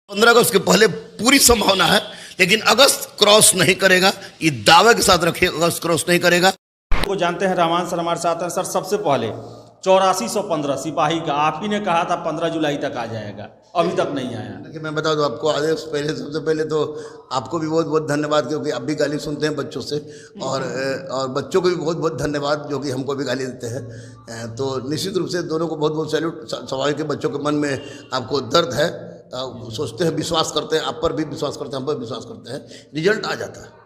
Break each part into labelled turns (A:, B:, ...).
A: 15 अगस्त के पहले पूरी संभावना है, लेकिन अगस्त क्रॉस नहीं करेगा। ये दावे के साथ रखिए, अगस्त क्रॉस नहीं करेगा।
B: वो जानते हैं रहमान सर हमारे साथ हैं। सर, सबसे पहले 8415 सिपाही का आप ही ने कहा था 15 जुलाई तक आ जाएगा, अभी तक नहीं आया।
A: देखिए, मैं बता दूं आपको, आदेश पहले, सबसे पहले तो आपको भी बहुत बहुत धन्यवाद, क्योंकि आप भी गाली सुनते हैं बच्चों से, और बच्चों को भी बहुत बहुत धन्यवाद जो कि हमको भी गाली देते हैं। तो निश्चित रूप से दोनों को बहुत बहुत सैल्यूट। स्वाभाविक के बच्चों के मन में आपको दर्द है, सोचते हैं, विश्वास करते हैं, आप पर भी विश्वास करते हैं, हम पर भी विश्वास करते हैं। रिजल्ट आ जाता है।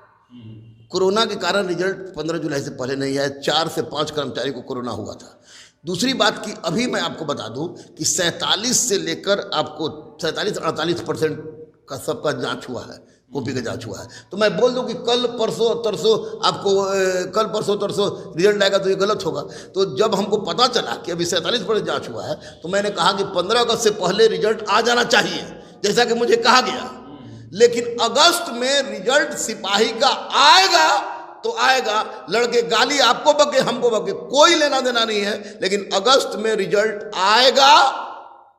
A: कोरोना के कारण रिजल्ट 15 जुलाई से पहले नहीं आया। 4 से 5 कर्मचारी को कोरोना हुआ था। दूसरी बात कि अभी मैं आपको बता दूं कि 47 से लेकर आपको 47-48% का सबका जांच हुआ है, कॉपी का जांच हुआ है। तो मैं बोल दूं कि कल परसों तरसों आपको कल परसों तरसों रिजल्ट आएगा तो ये गलत होगा। तो जब हमको पता चला कि अभी 47% जांच हुआ है, तो मैंने कहा कि 15 अगस्त से पहले रिजल्ट आ जाना चाहिए, जैसा कि मुझे कहा गया। लेकिन अगस्त में रिजल्ट सिपाही का आएगा तो आएगा। लड़के गाली आपको बके, हमको बके, कोई लेना देना नहीं है, लेकिन अगस्त में रिजल्ट आएगा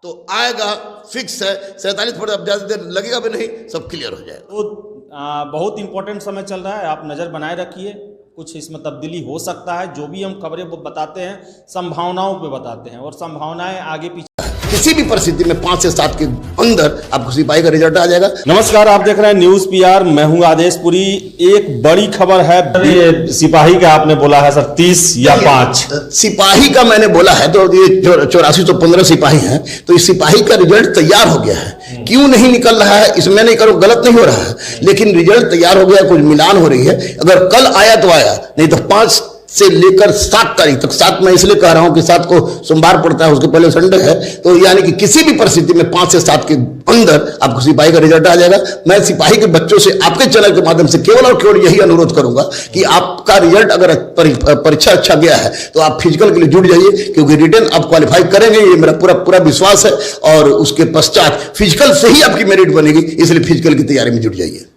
A: तो आएगा, फिक्स है। 47% अब ज़्यादा देर लगेगा भी नहीं, सब क्लियर हो जाएगा।
B: तो बहुत इंपॉर्टेंट समय चल रहा है, आप नज़र बनाए रखिए, कुछ इसमें तब्दीली हो सकता है। जो भी हम खबरें बताते हैं संभावनाओं पे बताते हैं, और संभावनाएं आगे पीछे
A: किसी भी परिस्थिति में 5 से 7 के अंदर आपको सिपाही का रिजल्ट आ जाएगा।
B: नमस्कार, आप देख रहे हैं न्यूज़ पीआर, मैं हूं आदेशपुरी। एक बड़ी खबर है, ये सिपाही का आपने बोला है सर 30 या 5
A: सिपाही का मैंने बोला है, तो ये 8415 सिपाही हैं, तो इस सिपाही का रिजल्ट तैयार हो गया है। क्यों नहीं निकल रहा है इसमें नहीं करो, गलत नहीं हो रहा है, लेकिन रिजल्ट तैयार हो गया, कुछ मिलान हो रही है। अगर कल आया तो आया, नहीं तो 5 से लेकर 7 तारीख तक, 7 मैं इसलिए कह रहा हूं कि 7 को सोमवार पड़ता है, उसके पहले संडे है, तो यानी कि किसी भी परिस्थिति में 5 से 7 के अंदर आपको सिपाही का रिजल्ट आ जाएगा। मैं सिपाही के बच्चों से आपके चैनल के माध्यम से केवल और केवल यही अनुरोध करूंगा कि आपका रिजल्ट अगर परीक्षा अच्छा गया है तो आप फिजिकल के लिए जुट जाइए, क्योंकि रिटर्न आप क्वालिफाई करेंगे, ये मेरा पूरा विश्वास है। और उसके पश्चात फिजिकल से ही आपकी मेरिट बनेगी, इसलिए फिजिकल की तैयारी में जुट जाइए।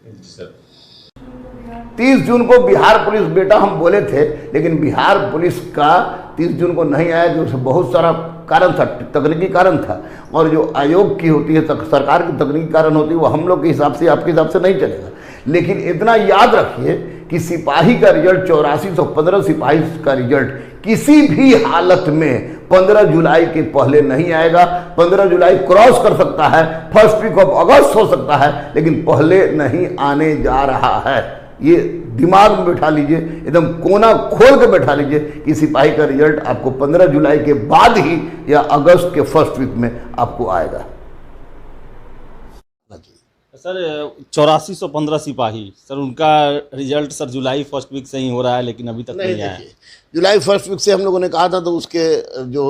A: 30 जून को बिहार पुलिस बेटा हम बोले थे, लेकिन बिहार पुलिस का 30 जून को नहीं आया, जो बहुत सारा कारण था, तकनीकी कारण था। और जो आयोग की होती है, सरकार की तकनीकी कारण होती है, वो हम लोग के हिसाब से, आपके हिसाब से नहीं चलेगा। लेकिन इतना याद रखिए कि सिपाही का रिजल्ट 8415 सिपाही का रिजल्ट किसी भी हालत में 15 जुलाई के पहले नहीं आएगा। 15 जुलाई क्रॉस कर सकता है, फर्स्ट वीक ऑफ अगस्त हो सकता है, लेकिन पहले नहीं आने जा रहा है। ये दिमाग में बैठा लीजिए, एकदम कोना खोल के बैठा लीजिए कि सिपाही का रिजल्ट आपको 15 जुलाई के बाद ही या अगस्त के फर्स्ट वीक में आपको आएगा।
B: सर 8415 सिपाही, सर उनका रिजल्ट सर जुलाई फर्स्ट वीक से ही हो रहा है, लेकिन अभी तक नहीं आया।
A: जुलाई फर्स्ट वीक से हम लोगों ने कहा था, तो उसके जो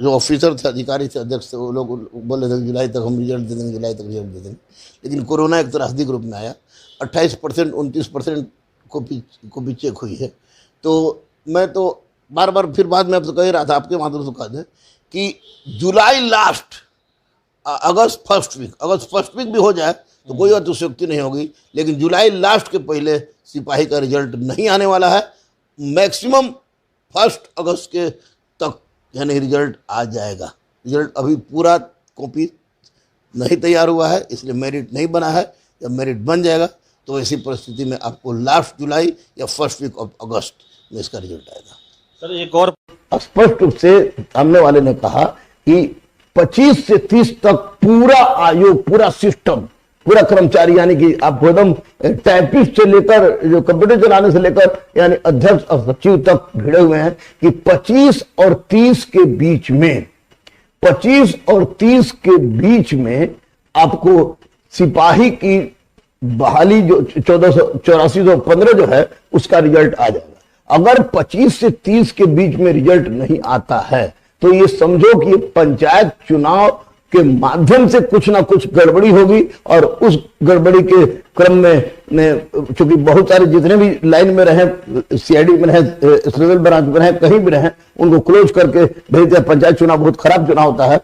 A: ऑफिसर थे, अधिकारी थे, अध्यक्ष थे, वो लोग बोल रहे थे जुलाई तक हम रिजल्ट दे देंगे, जुलाई तक रिजल्ट दे देंगे। लेकिन कोरोना एक त्रासदी ग्रुप में आया, 28%, 29% कॉपी चेक हुई है। तो मैं तो बार बार फिर बाद में अब तो कह रहा था, आपके माध्यम से कह दें कि जुलाई लास्ट, अगस्त फर्स्ट वीक भी हो जाए तो कोई अतिशयोक्ति नहीं होगी, लेकिन जुलाई लास्ट के पहले सिपाही का रिजल्ट नहीं आने वाला है। मैक्सिमम 1 अगस्त के तक यानी रिजल्ट आ जाएगा। रिजल्ट अभी पूरा कॉपी नहीं तैयार हुआ है, इसलिए मेरिट नहीं बना है। जब मेरिट बन जाएगा तो ऐसी परिस्थिति में आपको लास्ट जुलाई या फर्स्ट वीक ऑफ अगस्त में इसका रिजल्ट आएगा।
B: सर एक और
A: स्पष्ट रूप से सामने वाले ने कहा कि 25 से 30 तक पूरा आयोग, पूरा सिस्टम, पूरा कर्मचारी, यानी कि आपको एकदम टाइपिस्ट से लेकर, जो कंप्यूटर चलाने से लेकर, यानी अध्यक्ष और सचिव तक भिड़े हुए हैं कि 25 और 30 के बीच में, 25 और 30 के बीच में आपको सिपाही की बहाली जो 8415 जो है उसका रिजल्ट आ जाएगा। अगर 25 से 30 के बीच में रिजल्ट नहीं आता है तो ये समझो कि पंचायत चुनाव के माध्यम से कुछ ना कुछ गड़बड़ी होगी, और उस गड़बड़ी के क्रम में चूंकि बहुत सारे जितने भी लाइन में रहे, सीआईडी में रहे, स्पेशल ब्रांच में रहे, कहीं भी रहे, उनको क्लोज करके भेजते हैं। पंचायत चुनाव बहुत खराब चुनाव होता है,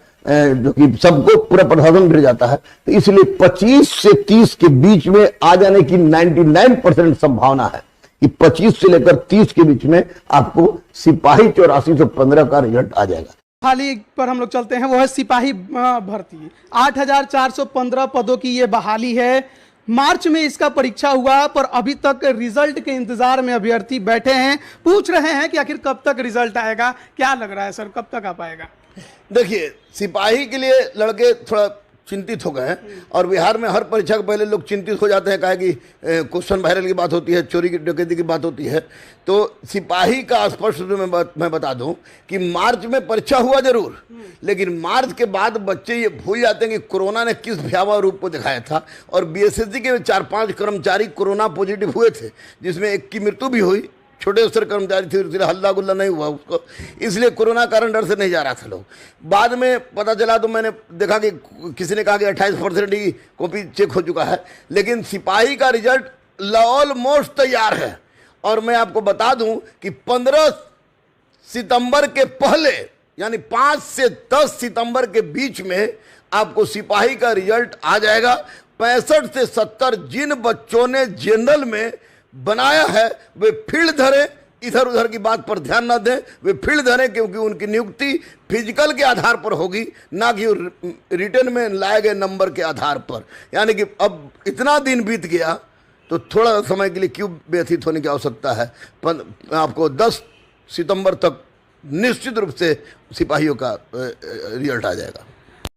A: जो कि सबको पूरा प्रशासन भिड़ जाता है। तो इसलिए 25 से 30 के बीच में आ जाने की 99% संभावना है कि 25 से लेकर 30 के बीच में आपको सिपाही 8415 का रिजल्ट आ जाएगा।
C: बहाली पर हम लोग चलते हैं, वो है सिपाही भर्ती। 8,415 पदों की ये बहाली है। मार्च में इसका परीक्षा हुआ, पर अभी तक रिजल्ट के इंतजार में अभ्यर्थी बैठे हैं। पूछ रहे हैं कि आखिर कब तक रिजल्ट आएगा, क्या लग रहा है सर, कब तक आ पाएगा?
A: देखिए, सिपाही के लिए लड़के थोड़ा चिंतित हो गए हैं, और बिहार में हर परीक्षा के पहले लोग चिंतित हो जाते हैं, कहा कि क्वेश्चन वायरल की बात होती है, चोरी की डकैती की बात होती है। तो सिपाही का स्पष्ट रूप में मैं बता दूं कि मार्च में परीक्षा हुआ जरूर, लेकिन मार्च के बाद बच्चे ये भूल जाते हैं कि कोरोना ने किस भयावह रूप को दिखाया था। और बीएसएससी के 4-5 कर्मचारी कोरोना पॉजिटिव हुए थे, जिसमें एक की मृत्यु भी हुई। छोटे स्तर कर्मचारी थे, इसलिए हल्ला गुल्ला नहीं हुआ उसको, इसलिए कोरोना कारण डर से नहीं जा रहा था लोग। बाद में पता चला तो मैंने देखा कि किसी ने कहा कि 28% ही कॉपी चेक हो चुका है, लेकिन सिपाही का रिजल्ट ऑलमोस्ट तैयार है। और मैं आपको बता दूं कि 15 सितंबर के पहले, यानी 5 से 10 सितंबर के बीच में आपको सिपाही का रिजल्ट आ जाएगा। 65 से 70 जिन बच्चों ने जनरल में बनाया है वे फील्ड धरें, इधर उधर की बात पर ध्यान न दें, वे फील्ड धरें, क्योंकि उनकी नियुक्ति फिजिकल के आधार पर होगी, ना कि रिटर्न में लाए गए नंबर के आधार पर। यानी कि अब इतना दिन बीत गया तो थोड़ा समय के लिए क्यों व्यथित होने की आवश्यकता है। आपको 10 सितंबर तक निश्चित रूप से सिपाहियों का रिजल्ट आ जाएगा।